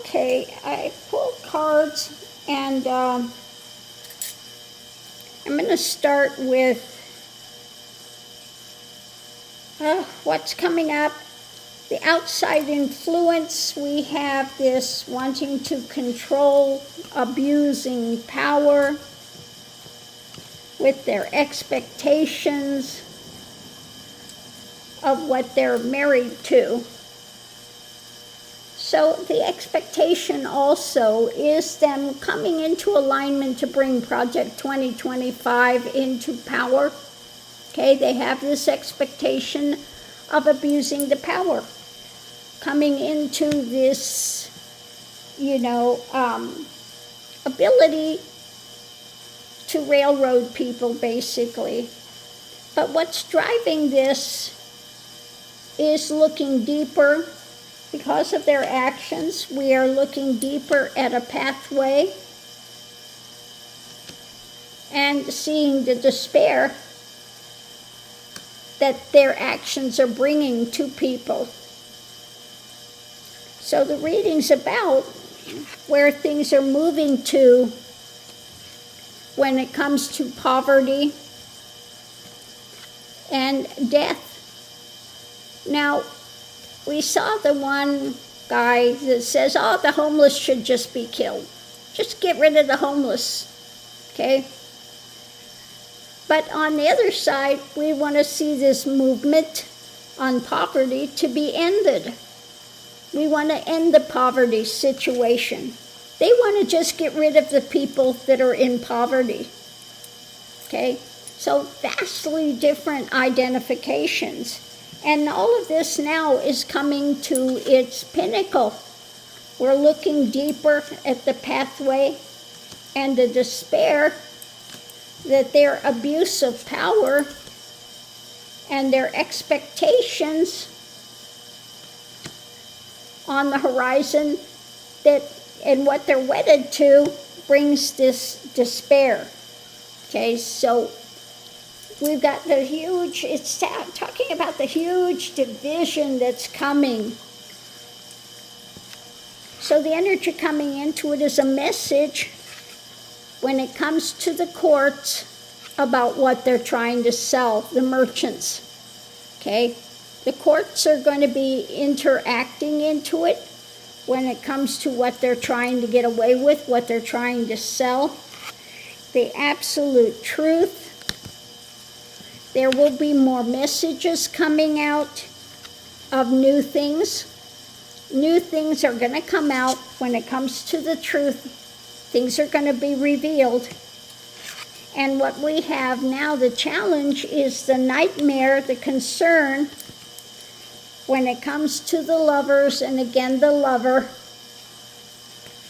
Okay, I pulled cards, and I'm going to start with what's coming up. The outside influence, we have this wanting to control, abusing power with their expectations of what they're married to. So the expectation also is them coming into alignment to bring Project 2025 into power. Okay, they have this expectation of abusing the power, coming into this, ability to railroad people, basically. But what's driving this is looking deeper. Because of their actions, we are looking deeper at a pathway and seeing the despair that their actions are bringing to people. So the reading's about where things are moving to when it comes to poverty and death. Now, we saw the one guy that says, oh, the homeless should just be killed. Just get rid of the homeless, okay? But on the other side, we want to see this movement on poverty to be ended. We want to end the poverty situation. They want to just get rid of the people that are in poverty, okay? So vastly different identifications. And all of this now is coming to its pinnacle. We're looking deeper at the pathway and the despair that their abuse of power and their expectations on the horizon and what they're wedded to brings this despair. Okay, so we've got the huge, it's talking about the huge division that's coming. So the energy coming into it is a message when it comes to the courts about what they're trying to sell, the merchants. Okay? The courts are going to be interacting into it when it comes to what they're trying to get away with, what they're trying to sell. The absolute truth. There will be more messages coming out of new things. New things are going to come out when it comes to the truth. Things are going to be revealed. And what we have now, the challenge, is the nightmare, the concern, when it comes to the lovers, and again the lover,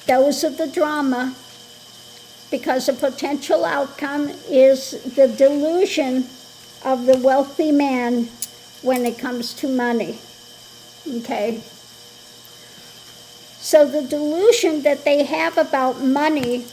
dose of the drama, because a potential outcome is the delusion of the wealthy man when it comes to money. Okay? So the delusion that they have about money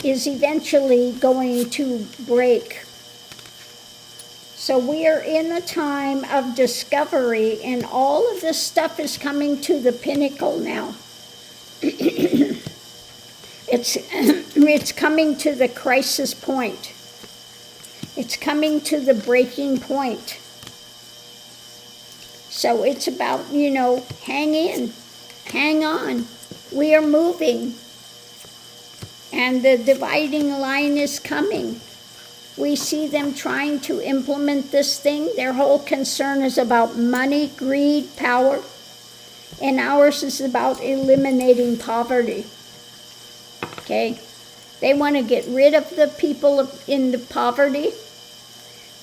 is eventually going to break. So we are in a time of discovery, and all of this stuff is coming to the pinnacle now. It's coming to the crisis point. It's coming to the breaking point. So it's about, hang in, hang on. We are moving. And the dividing line is coming. We see them trying to implement this thing. Their whole concern is about money, greed, power. And ours is about eliminating poverty. Okay? They want to get rid of the people in the poverty.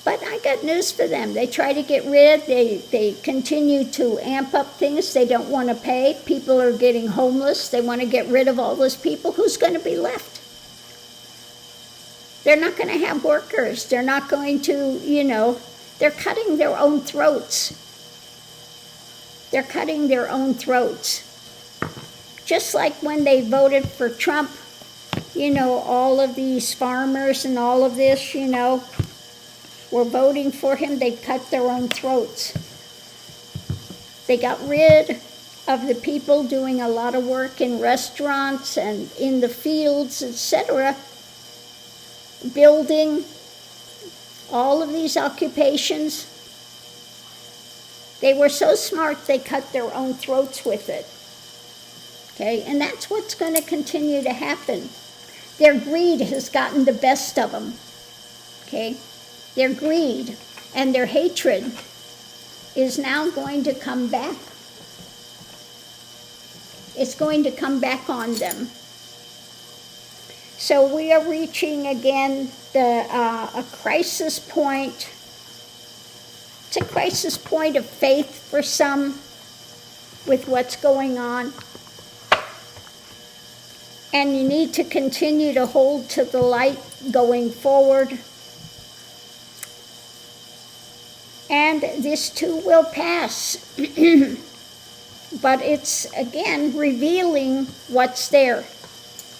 But I got news for them. They try to get rid, they continue to amp up things. They don't want to pay. People are getting homeless. They want to get rid of all those people. Who's going to be left? They're not going to have workers. They're not going to, they're cutting their own throats. They're cutting their own throats. Just like when they voted for Trump, all of these farmers and all of this, were voting for him, they cut their own throats. They got rid of the people doing a lot of work in restaurants and in the fields, etc., building, all of these occupations, they were so smart they cut their own throats with it. Okay, and that's what's going to continue to happen. Their greed has gotten the best of them. Okay, their greed and their hatred is now going to come back. It's going to come back on them. So we are reaching again a crisis point. It's a crisis point of faith for some with what's going on. And you need to continue to hold to the light going forward. And this too will pass. But it's, again, revealing what's there.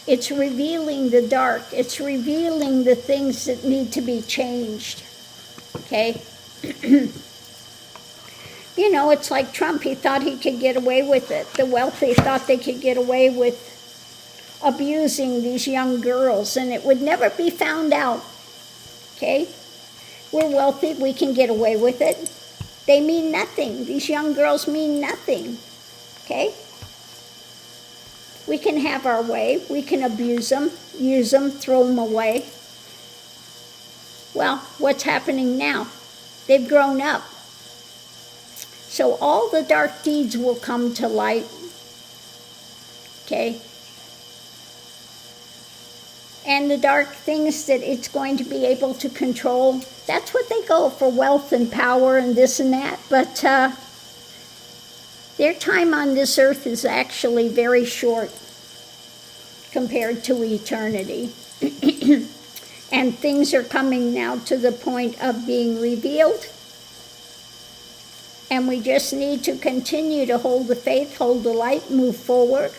It's revealing the dark. It's revealing the things that need to be changed. Okay? You know, it's like Trump. He thought he could get away with it. The wealthy thought they could get away with abusing these young girls, and it would never be found out. Okay? We're wealthy. We can get away with it. They mean nothing. These young girls mean nothing. Okay? We can have our way. We can abuse them, use them, throw them away. Well, what's happening now? They've grown up. So all the dark deeds will come to light. Okay? And the dark things that it's going to be able to control, that's what they go for, wealth and power and this and that. But their time on this earth is actually very short compared to eternity. And things are coming now to the point of being revealed. And we just need to continue to hold the faith, hold the light, move forward,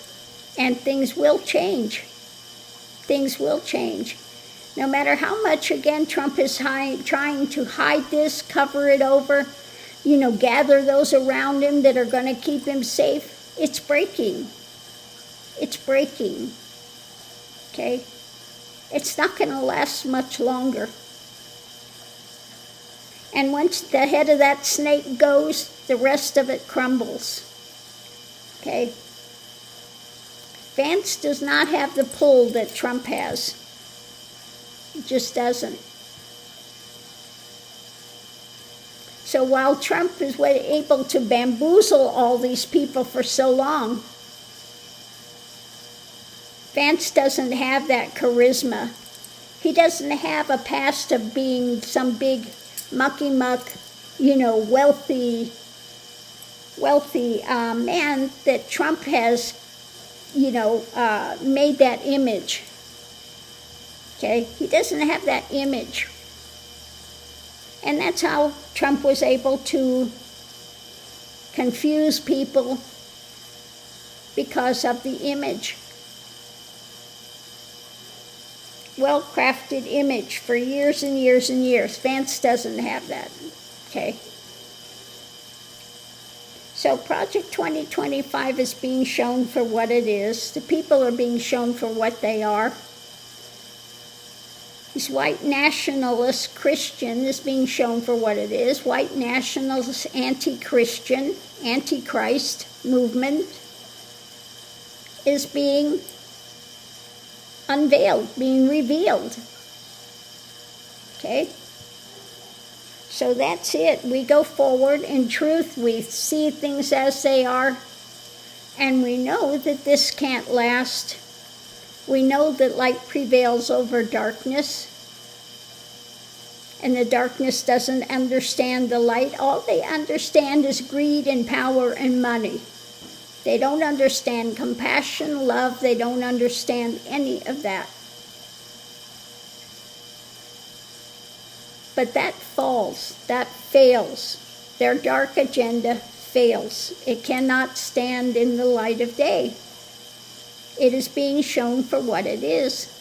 and things will change. Things will change. No matter how much, again, Trump is trying to hide this, cover it over, gather those around him that are going to keep him safe, it's breaking. It's breaking. Okay? It's not going to last much longer. And once the head of that snake goes, the rest of it crumbles. Okay? Vance does not have the pull that Trump has. It just doesn't. So while Trump is able to bamboozle all these people for so long, Vance doesn't have that charisma. He doesn't have a past of being some big mucky-muck, wealthy man that Trump has, made that image. Okay? He doesn't have that image. And that's how Trump was able to confuse people because of the image. Well-crafted image for years and years and years. Vance doesn't have that. Okay? So Project 2025 is being shown for what it is. The people are being shown for what they are. This white nationalist Christian is being shown for what it is. White nationalist anti-Christian, anti-Christ movement is being unveiled, being revealed. Okay? So that's it. We go forward in truth. We see things as they are. And we know that this can't last. We know that light prevails over darkness. And the darkness doesn't understand the light. All they understand is greed and power and money. They don't understand compassion, love. They don't understand any of that. But that falls, that fails. Their dark agenda fails. It cannot stand in the light of day. It is being shown for what it is.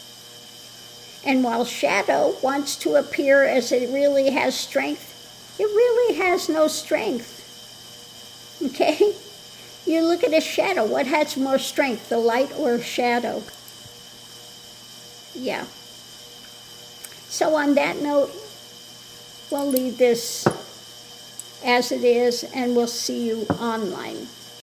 And while shadow wants to appear as it really has strength, it really has no strength. Okay? You look at a shadow. What has more strength, the light or shadow? Yeah. So on that note, we'll leave this as it is, and we'll see you online.